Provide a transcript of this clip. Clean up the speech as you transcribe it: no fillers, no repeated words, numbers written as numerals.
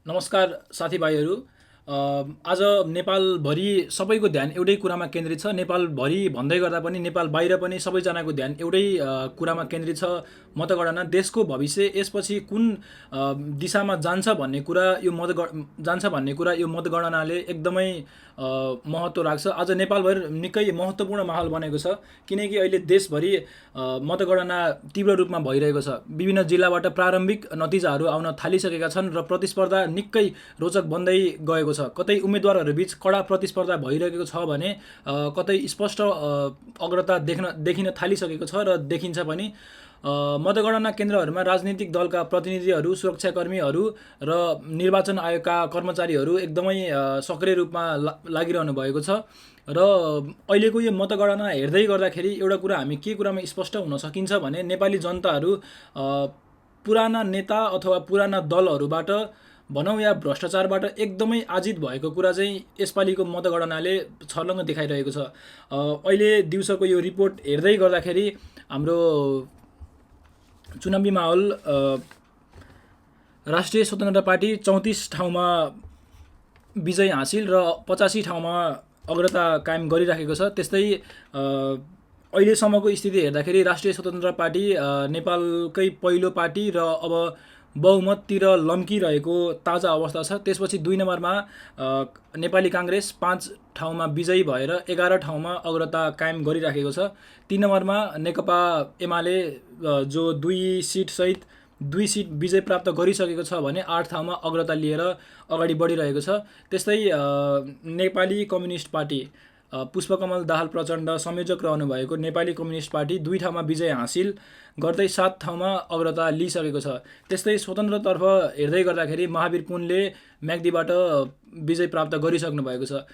नमस्कार साथीभाइहरू। आज नेपालभरि सबैको ध्यान एउटै कुरामा केन्द्रित छ। नेपालभरि भन्दै गर्दा पनि नेपाल बाहिर पनि सबैजनाको ध्यान एउटै कुरामा केन्द्रित छ, मतगणना। देशको भविष्य यसपछि कुन दिशामा जान्छ भन्ने कुरा यो मतगणनाले एकदमै महत्त्व राख्छ। आज नेपालभरि निकै महत्त्वपूर्ण माहौल बनेको छ, किनकि अहिले देशभरि मतगणना तीव्र रूपमा भइरहेको छ। विभिन्न जिल्लाबाट प्रारम्भिक नतिजाहरू आउन थालिसकेका छन् र प्रतिस्पर्धा निकै रोचक बन्दै गएको छ। कतै उम्मेदवारहरूबीच कडा प्रतिस्पर्धा भइरहेको छ भने कतै स्पष्ट अग्रता देखिन थालिसकेको छ र देखिन्छ पनि। मतगणना केन्द्रहरूमा राजनीतिक दलका प्रतिनिधिहरू, सुरक्षाकर्मीहरू र निर्वाचन आयोगका कर्मचारीहरू एकदमै सक्रिय रूपमा लागिरहनु भएको छ। र अहिलेको यो मतगणना हेर्दै गर्दाखेरि एउटा कुरा हामी के कुरामा स्पष्ट हुन सकिन्छ भने नेपाली जनताहरू पुराना नेता अथवा पुराना दलहरूबाट भनौँ या भ्रष्टाचारबाट एकदमै आजित भएको कुरा चाहिँ यसपालिको मतगणनाले छर्लङ्ग देखाइरहेको छ। अहिले दिउँसोको यो रिपोर्ट हेर्दै गर्दाखेरि हाम्रो चुनावी माहौल राष्ट्रिय स्वतन्त्र पार्टी 34 ठाउँमा विजय हासिल र 85 ठाउँमा अग्रता कायम गरिराखेको छ। त्यस्तै अहिलेसम्मको स्थिति हेर्दाखेरि राष्ट्रिय स्वतन्त्र पार्टी नेपालकै पहिलो पार्टी र अब बहुमततिर लम्किरहेको ताजा अवस्था छ। त्यसपछि 2 नम्बरमा नेपाली काङ्ग्रेस 5 ठाउँमा विजयी भएर 11 ठाउँमा अग्रता कायम गरिराखेको छ। 3 नम्बरमा नेकपा एमाले जो 2 सिट विजय प्राप्त गरिसकेको छ भने 8 ठाउँमा अग्रता लिएर अगाडि बढिरहेको छ। त्यस्तै नेपाली कम्युनिस्ट पार्टी पुष्पकमल दाहाल प्रचण्ड संयोजक रहनुभएको नेपाली कम्युनिस्ट पार्टी 2 ठाउँमा विजय हासिल गर्दै 7 ठाउँमा अग्रता लिइसकेको छ। त्यस्तै स्वतन्त्रतर्फ हेर्दै गर्दाखेरि महावीर पुनले म्याग्दीबाट विजय प्राप्त गरिसक्नु भएको छ।